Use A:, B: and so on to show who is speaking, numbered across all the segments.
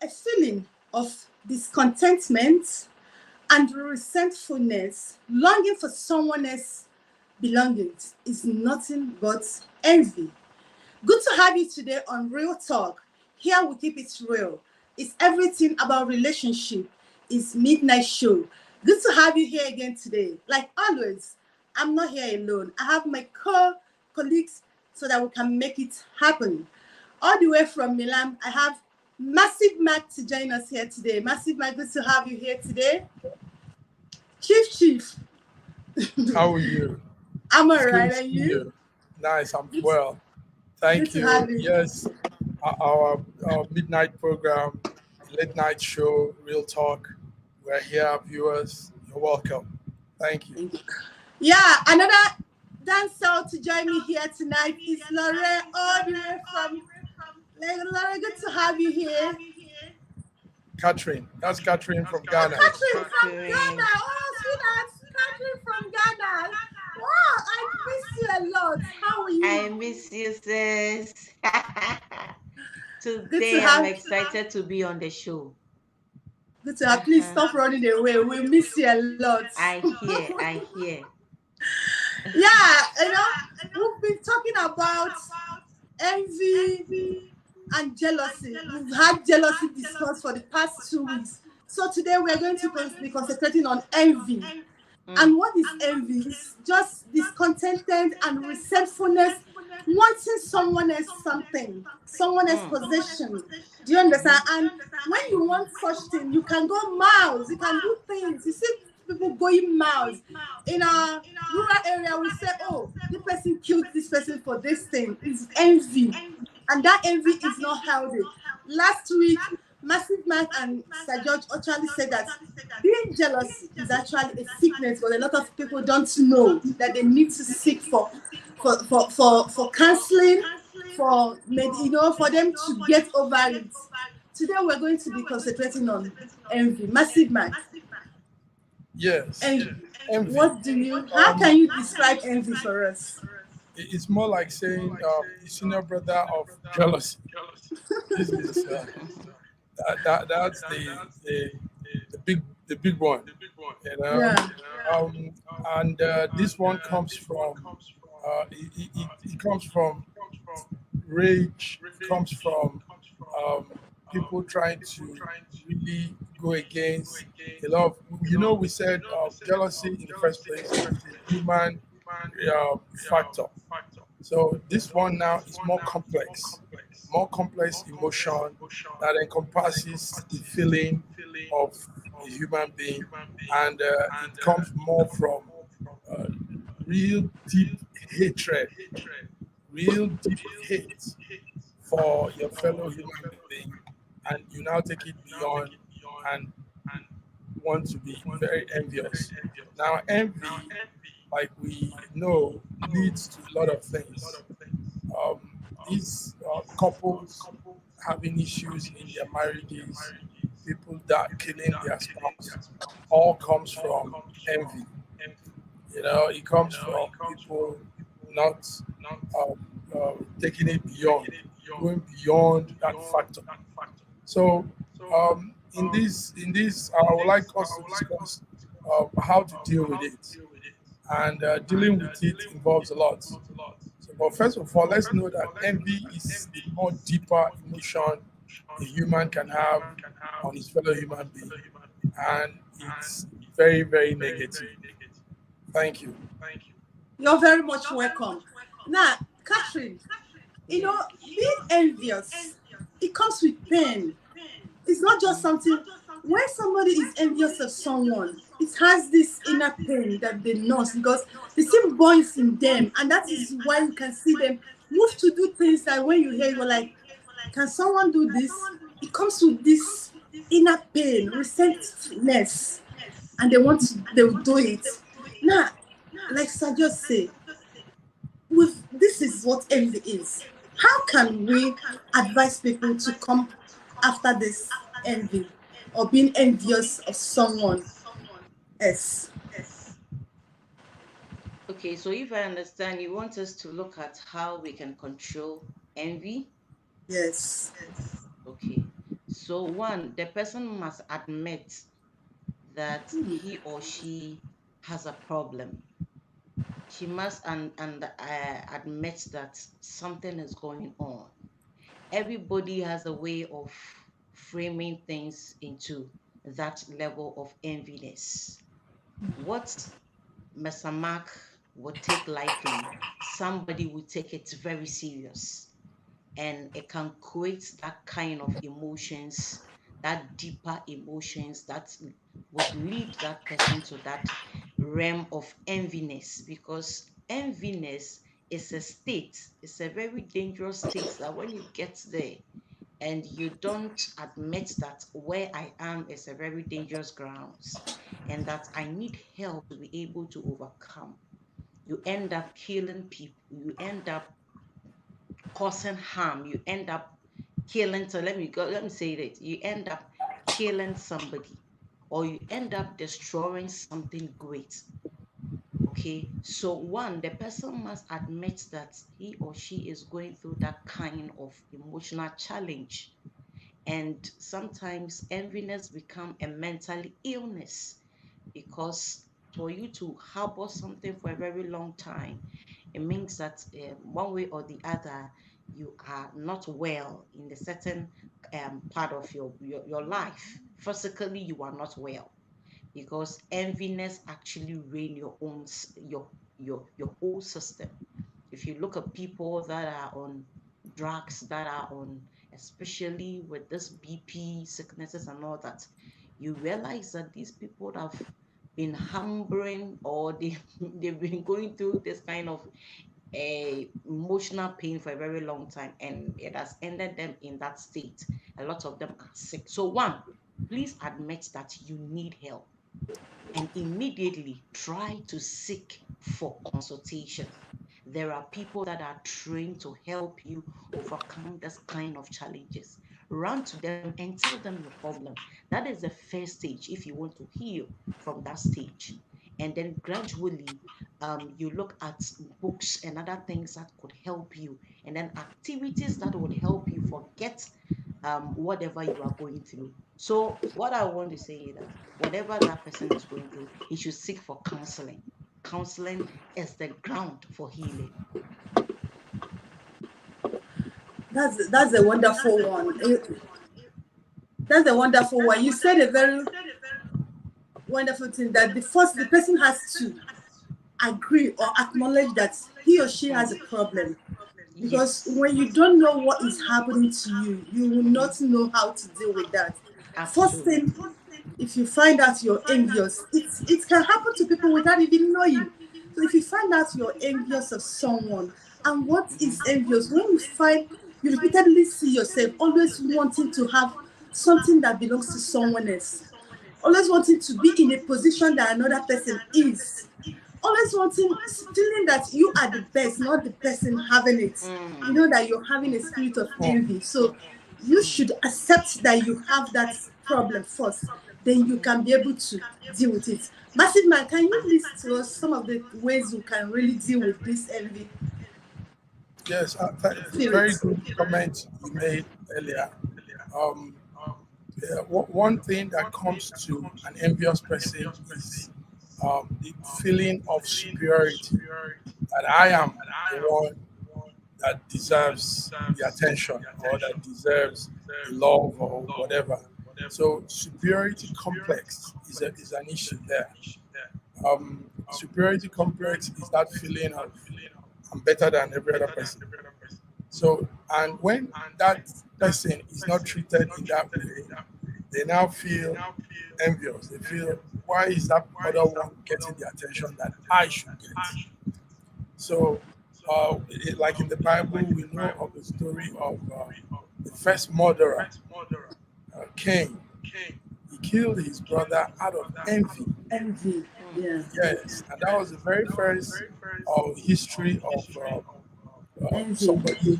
A: A feeling of discontentment and resentfulness, longing for someone else's belongings, is nothing but envy. Good to have you today on Real Talk. Here we keep it real. It's everything about relationship. It's midnight show. Good to have you here again today. Like always, I'm not here alone. I have my colleagues so that we can make it happen. All the way from Milan, I have Massive Mac to join us here today. Massive Mac, good to have you here today. Chief.
B: How are you?
A: I'm all right. And you?
B: Nice, I'm well. Thank you. Yes, our midnight program, late night show, Real Talk. We're here, viewers. You're welcome. Thank you.
A: Yeah, another dancer to join me here tonight is Lore, all the way from Lore. Good to have you here.
B: Catherine, that's Catherine from Ghana.
A: Catherine from Ghana. Oh, sweetheart. Catherine from Ghana. Wow, I miss you a lot. How are you?
C: I miss you, sis. Today I'm excited to be on the show.
A: Good to have. Please stop running away. We miss you a lot.
C: I hear.
A: Yeah, we've been talking about envy and jealousy. We've had jealousy discussed for the past 2 weeks. So today we're going to be concentrating on envy. And what is envy? It's just discontentment and resentfulness, wanting someone else something, someone else possession. Do you understand? And when you want such thing, you can go miles, you can do things. You see people going miles. In our rural area, we say, oh, this person killed this person for this thing. It's envy. And that envy is not healthy. Last week, Massive Mac and Sir George actually said that being jealous is actually a sickness, but a lot of people don't know that they need to seek for counseling, for them to get over it. Today we're going to be concentrating on envy. Massive Mac.
B: Yes.
A: Envy.
B: Envy.
A: How can you describe envy for us?
B: It's more like saying the senior brother of jealousy. This is that's the big one, you know.
A: Yeah.
B: And this one comes from it comes from rage. It comes from people trying to really go against a lot of, we said jealousy in the first place is a human factor. So this one now is more complex emotion that encompasses the feeling of a human being, and it comes more from real deep hatred, real deep hate for your fellow human being, and you now take it beyond and want to be very envious. Now, envy, like we know, leads to a lot of things. These couples having issues in their marriages, people that killing their spouse, all comes from envy. It comes from people not taking it beyond, going beyond that factor. So in this, I would like us to discuss how to deal with it. And dealing with it involves a lot. But first of all, let's know that envy is the more deeper emotion a human can have on his fellow human being. And it's very, very negative. Thank you.
A: You're very much welcome. Now, Catherine, being envious, it comes with pain. It's not just something when somebody is envious of someone, it has this inner pain that they nurse because the same burns in them, and that is why you can see them move to do things that when you hear you're like, can someone do this? It comes with this inner pain, resentfulness, and they will do it. Now, like Sir just say, with this is what envy is. How can we advise people to come after this envy or being envious of someone else?
C: Okay, so if I understand, you want us to look at how we can control envy.
A: Yes.
C: Okay, so one, the person must admit that he or she has a problem. She must admit that something is going on. Everybody has a way of framing things into that level of enviness. What Mr. Mark would take lightly, somebody would take it very serious. And it can create that kind of emotions, that deeper emotions that would lead that person to that realm of enviness, because enviness is a state, it's a very dangerous state that when you get there and you don't admit that where I am is a very dangerous grounds and that I need help to be able to overcome, you end up killing people, you end up causing harm, you end up killing. So let me say that you end up killing somebody or you end up destroying something great. Okay, so one, the person must admit that he or she is going through that kind of emotional challenge. And sometimes enviness become a mental illness, because for you to harbor something for a very long time, it means that one way or the other, you are not well in the certain part of your life. Physically, you are not well because enviness actually reign your whole system. If you look at people that are on drugs, that are on, especially with this BP sicknesses and all that, you realize that these people have been harboring or they've been going through this kind of emotional pain for a very long time, and it has ended them in that state. A lot of them are sick. So one, please admit that you need help and immediately try to seek for consultation. There are people that are trained to help you overcome this kind of challenges. Run to them and tell them your problem. That is the first stage if you want to heal from that stage. And then gradually, you look at books and other things that could help you, and then activities that would help you forget whatever you are going through. So, what I want to say is that whatever that person is going through, he should seek for counseling. Counseling is the ground for healing.
A: That's a wonderful one. That's a wonderful one. You said a very wonderful thing that the person has to agree or acknowledge that he or she has a problem. Because
C: Yes.
A: when you don't know what is happening to you, you will
C: Mhm.
A: not know how to deal with that. First thing,
C: Absolutely.
A: if you find out you're envious, it can happen to people without even knowing. So if you find out you're envious of someone, and what
C: Mhm.
A: is envious? When you find you repeatedly see yourself always wanting to have something that belongs to someone else, always wanting to be in a position that another person is, always wanting, feeling that you are the best, not the person having it. You
C: Mm.
A: know that you're having a spirit of
B: Oh,
A: envy. So you
C: Mm.
A: should accept that you have that problem first. Then you
C: Mhm.
A: can be able to deal with it. Massive man, can you list to us some of the ways you can really deal with this envy
B: yes,
A: spirit?
B: very good comment you made earlier. Um, one thing that comes to an envious person is the feeling of superiority, that I am the one that deserves the attention or that deserves the love or whatever. So superiority complex is an issue there. Superiority complex is that feeling of I'm better than every other person. So, and when that person is not treated in that way, they now feel envious. They feel, why is that other one getting the attention that I should get? So, like in the Bible, we know of the story of the first murderer, Cain. He killed his brother out of envy.
A: Envy. Yeah.
B: Yes, and that was the very first history of
A: Envy.
B: somebody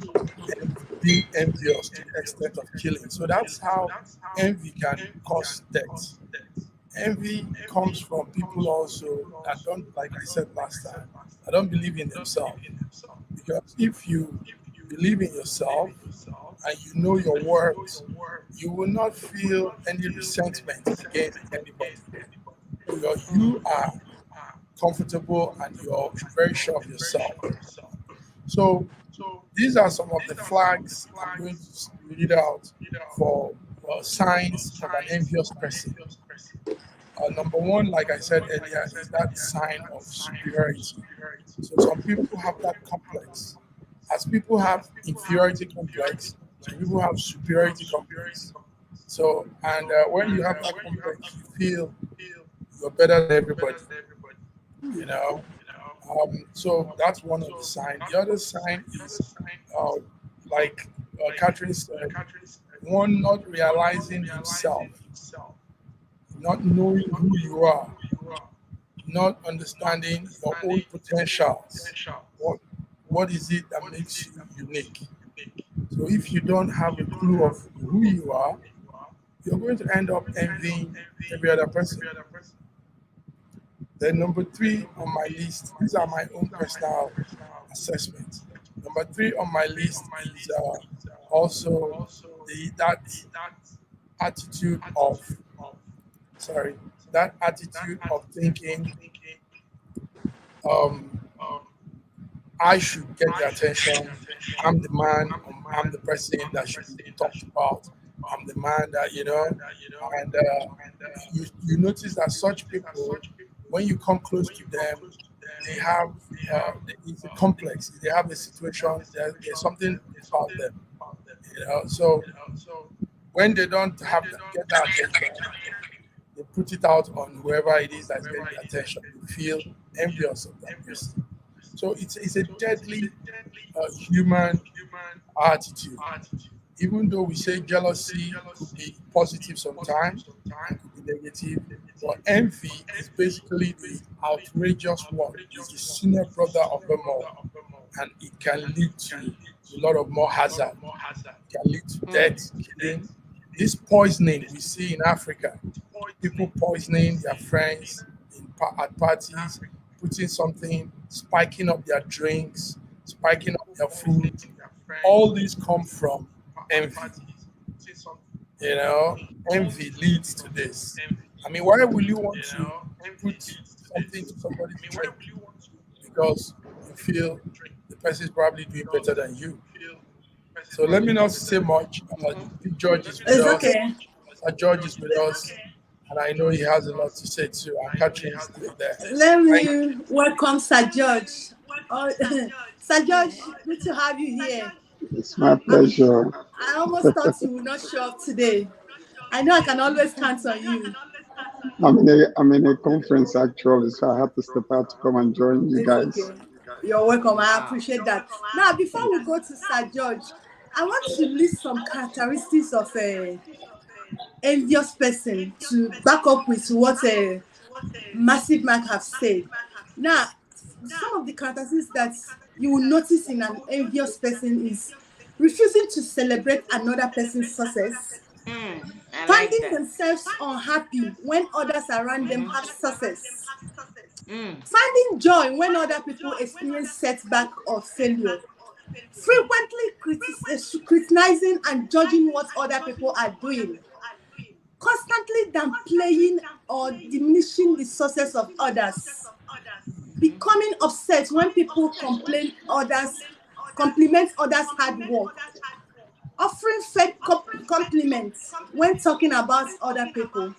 B: being envious to the extent of killing. So that's how envy can cause death. Envy comes from people also that don't, like I said last time, that don't believe in themselves. Because if you believe in yourself and you know your worth, you will not feel any resentment against anybody. Because you are comfortable and you're very sure of yourself. So these are some of the flags I'm going to read out for signs of an envious person. Number one, like I said earlier, is that sign of superiority. So some people have that complex. As people have inferiority complex, some people have superiority complex. So, and when you have that complex, you feel you're better than everybody, you know. So that's one of the signs. The other sign is, uh, like Catherine said, one not realizing himself, not knowing who you are, not understanding your own potentials. What what is it that makes you unique? So if you don't have a clue of who you are, you're going to end up envying every other person. Then number three on my list, these are my own personal assessments. Number three on my list is also that attitude of sorry that attitude of thinking, um, I should get the attention. I'm the man. I'm the person that should be talked about. I'm the man that and you notice that such people, when you come close to them, they have it's a complex. They have a situation. There's something about them. So when they don't get that attention, they put it out on whoever it is that's getting the attention. You feel envious of that person. So it's a deadly human attitude. Even though we say jealousy could be positive sometimes, it could be negative, but envy is basically the outrageous one. It's the senior brother of them all, and it can lead to a lot of more hazard. It can lead to death, killing. This poisoning we see in Africa, people poisoning their friends at parties, putting something, spiking up their drinks, spiking up their food. All these come from envy. Envy leads to this. I mean, why will you want to put something to somebody's drink? Because you feel the person is probably doing better than you. So let me not say much. Big George is with
A: It's
B: us.
A: okay.
B: George is with us, and I know he has a lot to say too. And Catherine is still there.
A: Let
B: Thank you.
A: me welcome Sir George. Oh, Sir George, good to have you here.
D: It's my pleasure.
A: I almost thought you would not show up today. I know I can always count on you.
D: I'm in a conference actually, so I had to step out to come and join you
A: It's
D: guys.
A: okay. You're welcome. I
C: Wow.
A: appreciate that. Now, before we go to Sir George, I want to list some characteristics of a envious person to back up with what a Massive Mark have said. Now, some of the characteristics that you will notice in an envious person is refusing to celebrate another person's success,
C: I like
A: finding
C: that.
A: themselves unhappy when others around them have
C: Mm-hmm.
A: success,
C: Mm.
A: finding joy when other people experience setback or failure, frequently criticizing and judging what other people are doing, constantly downplaying or diminishing the success of others, becoming upset when people compliment others' hard work, offering fake compliments when talking about other people,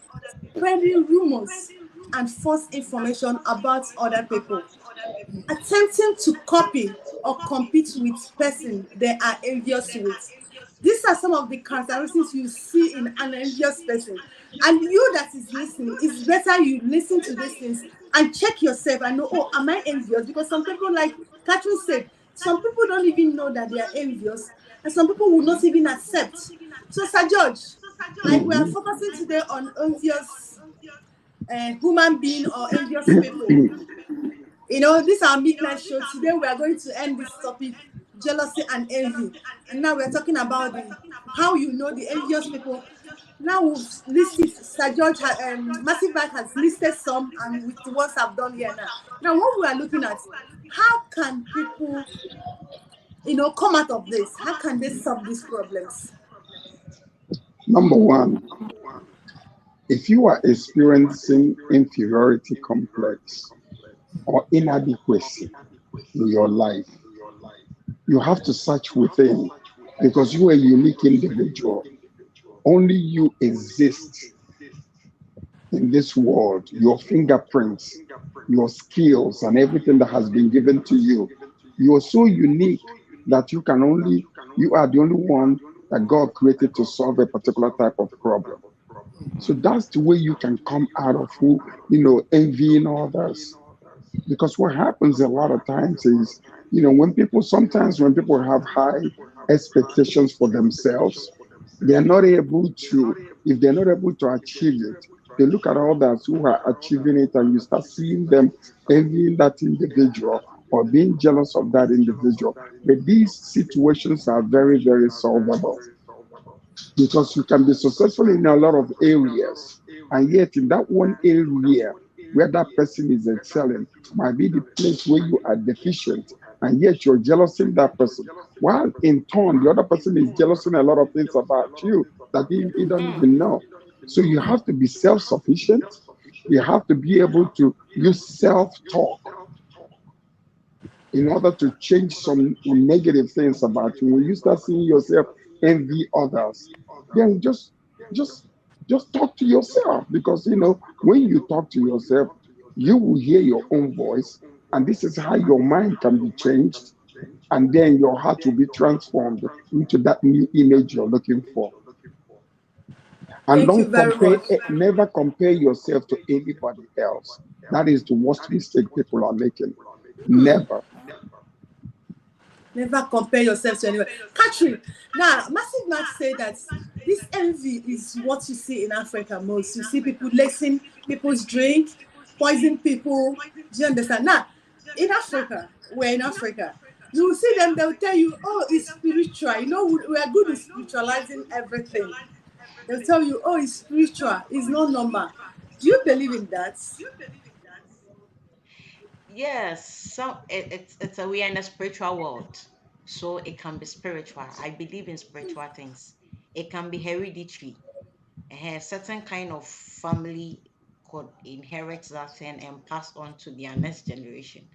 A: spreading rumors and false information about other people, attempting to copy or compete with person they are envious with, These are some of the characteristics you see in an envious person. And you that is listening, it's better you listen to these things and check yourself and know, oh, am I envious? Because some people, like Catherine said, some people don't even know that they are envious, and some people will not even accept. So, Sir George, like we are
D: Mhm.
A: focusing today on envious human being or envious people. You know, this is our midnight show. Today we are going to end this topic, jealousy and envy. And now we're talking about the how you know the envious people. Now we've listed, Sir George, Massive Bag has listed some, and with the ones I've done here now. Now, what we are looking at, how can people, come out of this? How can they solve these problems?
D: Number one, if you are experiencing inferiority complex or inadequacy in your life, you have to search within because you are a unique individual. Only you exist in this world. Your fingerprints, your skills, and everything that has been given to you. You are so unique that you are the only one that God created to solve a particular type of problem. So that's the way you can come out of envying others. Because what happens a lot of times is, when people have high expectations for themselves, they're not able to, if they're not able to achieve it, they look at others who are achieving it and you start seeing them envying that individual or being jealous of that individual. But these situations are very, very solvable because you can be successful in a lot of areas, and yet in that one area where that person is excelling might be the place where you are deficient, and yet you're jealousing that person. While in turn, the other person is jealousing a lot of things about you that he don't
C: Mm.
D: even know. So you have to be self-sufficient. You have to be able to use self-talk in order to change some negative things about you. When you start seeing yourself envy others, then just just talk to yourself, because when you talk to yourself, you will hear your own voice, and this is how your mind can be changed, and then your heart will be transformed into that new image you're looking for. And
A: Thank you
D: don't
A: very much.
D: never compare yourself to anybody else. That is the worst mistake people are making. Never.
A: Never compare yourself to anyone. Catherine, now, Massive Max said that this envy is what you see in Africa most. You see people lacing people's drink, poison people. Do you understand? Now, in Africa, we're in Africa. You will see them, they'll tell you, oh, it's spiritual. You know, we are good in spiritualizing everything. They'll tell you, oh, it's spiritual, it's not normal. Do you believe in that?
C: Yes, so it's a we are in a spiritual world, so it can be spiritual. I believe in spiritual things. It can be hereditary. A certain kind of family could inherit that thing and pass on to their next generation.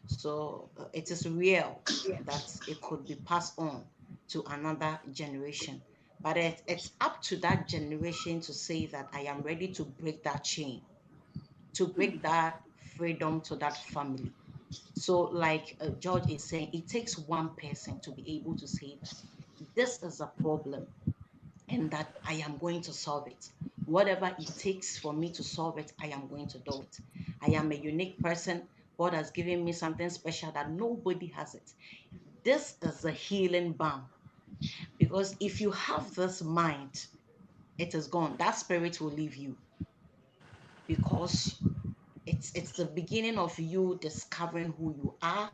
C: So it is real that it could be passed on to another generation. But it's up to that generation to say that I am ready to break that chain, to break that freedom to that family. So, like George is saying, it takes one person to be able to say that this is a problem and that I am going to solve it. Whatever it takes for me to solve it, I am going to do it. I am a unique person. God has given me something special that nobody has it. This is a healing balm, because if you have this mind, it is gone. That spirit will leave you, because it's the beginning of you discovering who you are,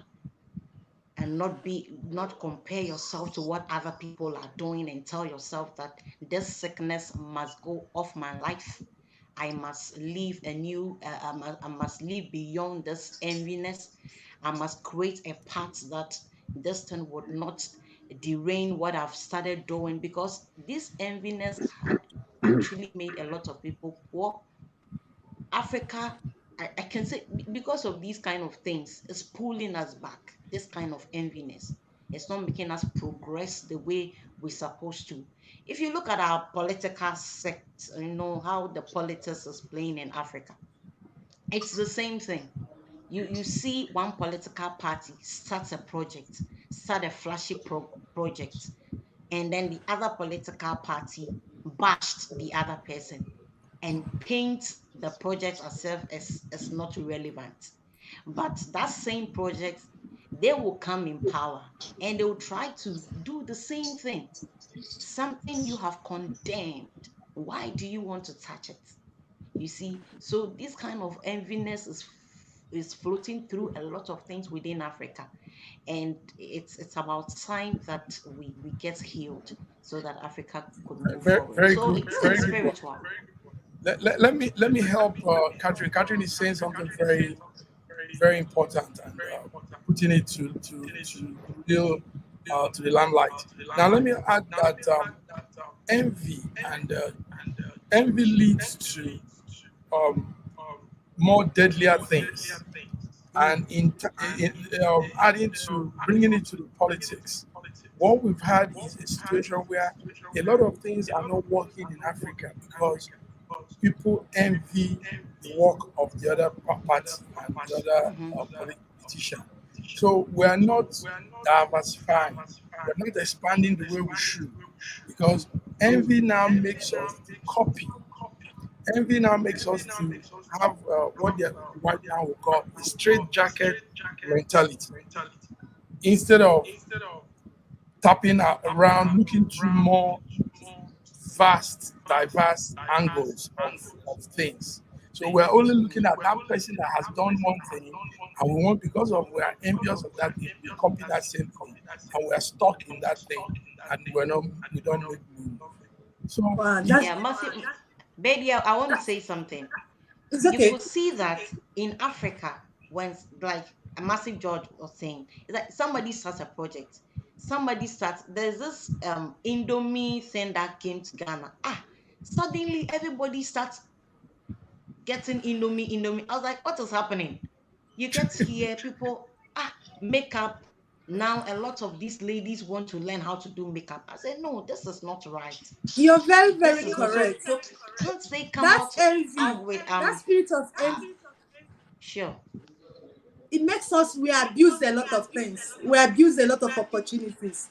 C: and not compare yourself to what other people are doing, and tell yourself that this sickness must go off my life. I must live a new I must live beyond this enviness. I must create a path that this thing would not derail what I've started doing, because this enviness had actually made a lot of people poor. Africa, I can say, because of these kind of things, is pulling us back. This kind of enviness, it's not making us progress the way we're supposed to. If you look at our political sect, you know how the politics is playing in Africa. It's the same thing. You see one political party start a project, start a flashy project, and then the other political party bashed the other person and paint the project as not relevant. But that same project, they will come in power and they will try to do the same thing. Something you have condemned. Why do you want to touch it? You see, so this kind of enviness is floating through a lot of things within Africa, and it's about time that we get healed so that Africa could move
B: Very,
C: forward.
B: very
C: So
B: good,
C: it's
B: very good one.
C: spiritual.
B: Let me help Catherine. Catherine is saying something very very important and putting it to real to the limelight. Now let me add that envy and envy leads to um, more deadlier things,
C: Mm,
B: and adding to bringing it to the politics. What we've had is a situation where a lot of things are not working in Africa because people envy the work of the other party and the other
C: mhm,
B: politician. So we are not diversifying. We're not expanding the way we should because
C: mm,
B: envy now makes us to copy. Envy now makes us to have what the white man will call a straight jacket mentality instead of tapping around, looking through more vast, diverse angles of things. So we're only looking at that person that has done one thing, and we want, because of we are envious of that thing, we copy that same thing, and we are stuck in that thing, and we don't make move. So
A: Wow,
B: if
A: that's
C: yeah, massive. Baby, I want to say something.
A: it's
C: You
A: okay.
C: could see that in Africa, when like a massive George was saying, is that somebody starts a project. Somebody starts, there's this Indomie thing that came to Ghana. Suddenly everybody starts getting Indomie. I was like, what is happening? You get here, people, makeup. Now a lot of these ladies want to learn how to do makeup. I said, no, this is not right.
A: You're very,
C: This
A: very
C: is not so.
A: correct.
C: Can't they come
A: That's envy.
C: out with
A: That spirit of envy.
C: sure.
A: It makes us, we abuse a lot of things. We abuse a lot of opportunities.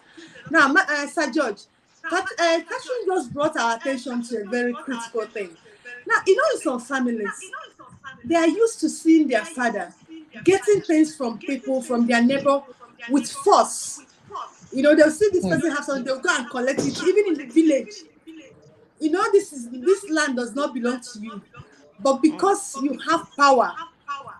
A: Now, Sir George, Catherine just brought our attention to a very critical thing. Now, in some families, they are used to seeing their father getting things from people, from their neighbor with force. They'll see this person have something, they'll go and collect it, even in the village. This land does not belong to you. But
C: Mm,
A: because you have power,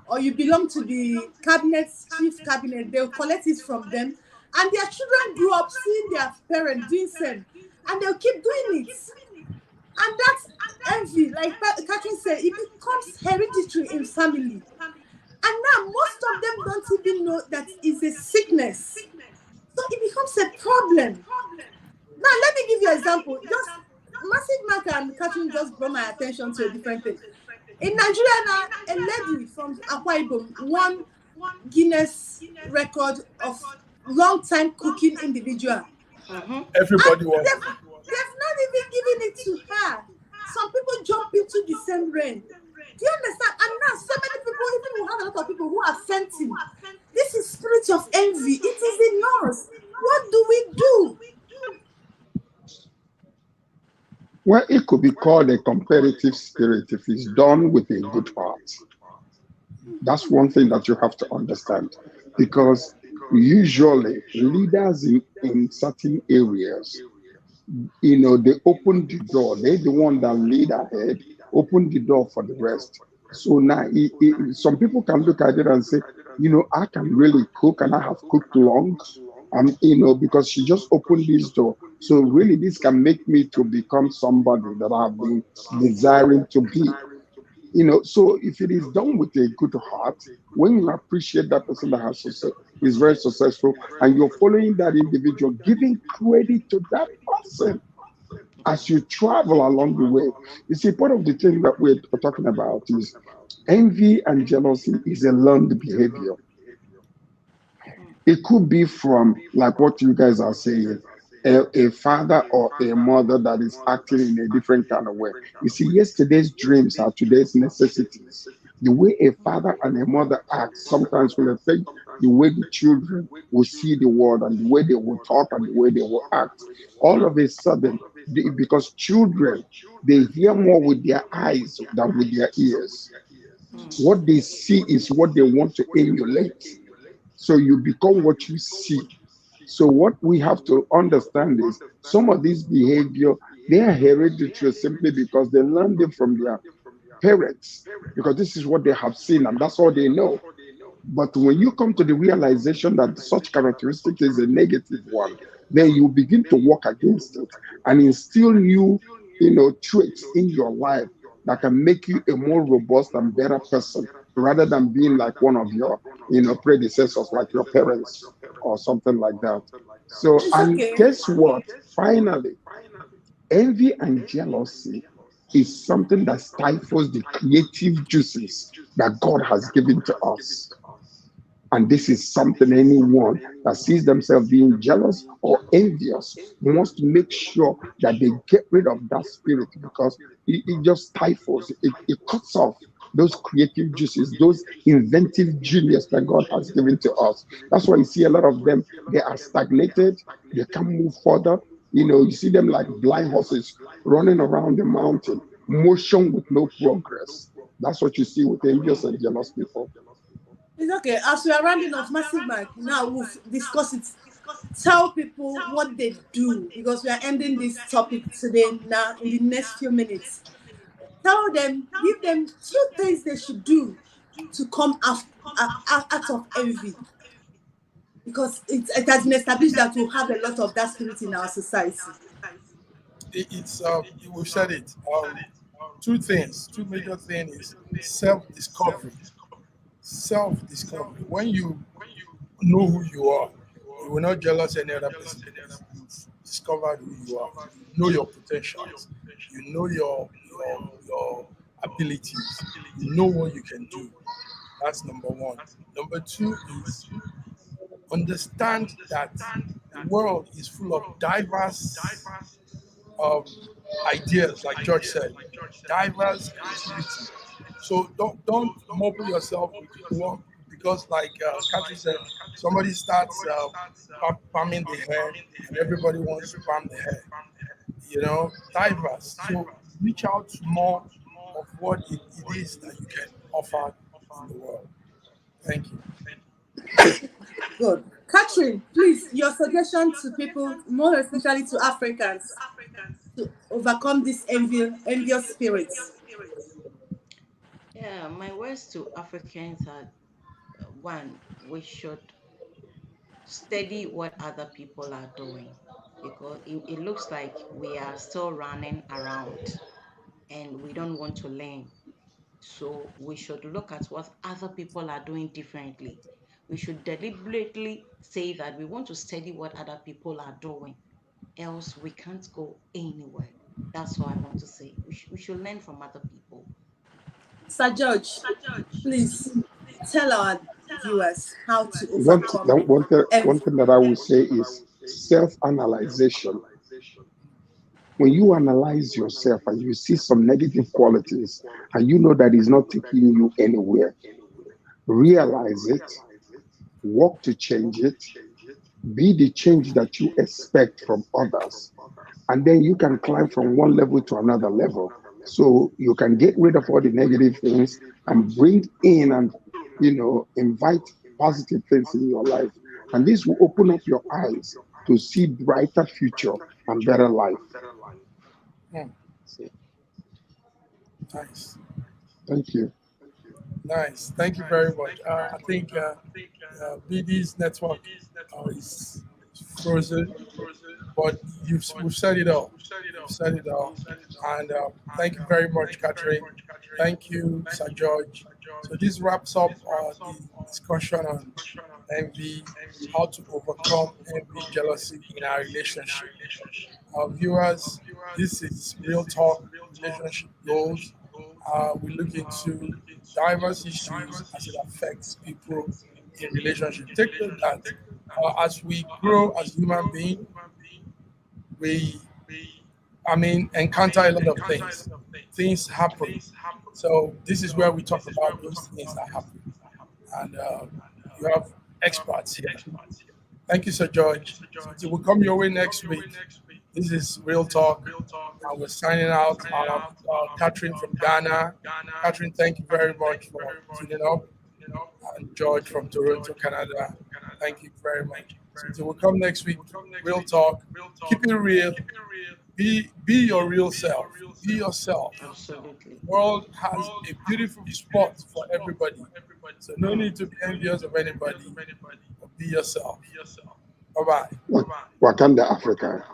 A: or you belong to the cabinet, chief cabinet, they'll collect it from them. And their children grow up seeing their parents doing same. And they'll keep doing it. And that's envy. Like Catherine said, it becomes hereditary in family. And now most of them don't even know that it's a sickness. So it becomes a problem. Now let me give you an example. Just Massive Mark and Catherine just brought my attention to a different thing. In Nigeria now, a lady from Akwa Ibom won Guinness record of long time cooking individual.
C: mhm.
A: And
B: everybody wants it.
A: they've not even given it to her. Some people jump into the same rain. Do you understand? And now so many people, even we have a lot of people who are fainting. This is spirit of envy. It is in us. What do we do?
D: Well, it could be called a competitive spirit if it's done with a good heart. That's one thing that you have to understand. Because usually leaders in certain areas, they open the door. They're the one that lead ahead, open the door for the rest. So now some people can look at it and say, I can really cook and I have cooked long. And because she just opened this door. So really this can make me to become somebody that I've been desiring to be. So if it is done with a good heart, when you appreciate that person that has success, is very successful, and you're following that individual, giving credit to that person as you travel along the way. You see, part of the thing that we're talking about is envy and jealousy is a learned behavior. It could be from, like what you guys are saying, a father or a mother that is acting in a different kind of way. You see, yesterday's dreams are today's necessities. The way a father and a mother act sometimes will affect the way the children will see the world and the way they will talk and the way they will act. All of a sudden, because children, they hear more with their eyes than with their ears. What they see is what they want to emulate. So you become what you see. So what we have to understand is some of these behavior, they are hereditary simply because they learned it from their parents, because this is what they have seen and that's all they know. But when you come to the realization that such characteristic is a negative one, then you begin to work against it and instill new, traits in your life that can make you a more robust and better person rather than being like one of your, predecessors, like your parents or something like that. So,
A: It's
D: and
A: okay.
D: guess what? Finally, envy and jealousy is something that stifles the creative juices that God has given to us. And this is something anyone that sees themselves being jealous or envious wants to make sure that they get rid of that spirit, because it just stifles, it cuts off those creative juices, those inventive genius that God has given to us. That's why you see a lot of them, they are stagnated, they can't move further. You see them like blind horses running around the mountain, motion with no progress. That's what you see with envious and jealous people.
A: It's okay. As we are rounding off, Massive Mike, now we'll discuss it. Tell people what they do, because we are ending this topic today now in the next few minutes. Tell them, give them two things they should do to come out of envy, because it has been established that we have a lot of that spirit in our society.
B: It's we said it. Two things, two major things is self-discovery. Self-discovery. When you know who you are, you will not jealous any other person because you've discovered who you are. You know your potentials. You know your abilities. You know what you can do. That's number one. Number two is understand that the world is full of diverse um, ideas, like George said, diverse creativity. So don't mobile yourself with one, because, like Kathy said, somebody starts palming the hair, and everybody wants to palm the hair. Diverse. So reach out to more of what it is that you can offer in the world. Thank you.
A: Good. Catherine, please, your suggestion to people, more especially to Africans, to overcome this envious spirits.
C: Yeah, my words to Africans are one, we should study what other people are doing, because it looks like we are still running around and we don't want to learn. So we should look at what other people are doing differently. We should deliberately say that we want to study what other people are doing, else we can't go anywhere. That's all I want to say. We should learn from other people.
A: Sir George, please tell our viewers how to
D: One,
A: overcome
D: one
A: envy.
D: thing that I would say is self-analyzation. When you analyze yourself and you see some negative qualities and you know that it's not taking you anywhere, realize it, work to change it, be the change that you expect from others, and then you can climb from one level to another level. So you can get rid of all the negative things and bring in and invite positive things in your life. And this will open up your eyes to see brighter future and better life.
B: Hmm, nice.
D: Thank you.
B: Nice. Thank you very much. I think BD's network is frozen, but we've said it all. We've said it all. And thank you very much, Catherine. Thank you, Sir George. So this wraps up the discussion on envy, how to overcome envy, jealousy in our relationship. Our viewers, this is Real Talk Relationship Goals. We look into diverse issues as it affects people in relationship. Take note that as we grow as human beings, we, encounter a lot of things. Things happen. So this is where we talk about those things that happen. And you have experts here. Thank you, Sir George. So we'll come your way next week. This is Real Talk, and we're signing out. Catherine from Ghana. Catherine, thank you very much for tuning up. And George from Toronto, Canada. Thank you very much. So we'll come next week. Real Talk. Keep it real. Be your real self. Be yourself.
C: Absolutely.
B: The world has a beautiful spot for everybody. So no need to be envious of anybody. Be yourself. Bye-bye.
D: Wakanda, Africa.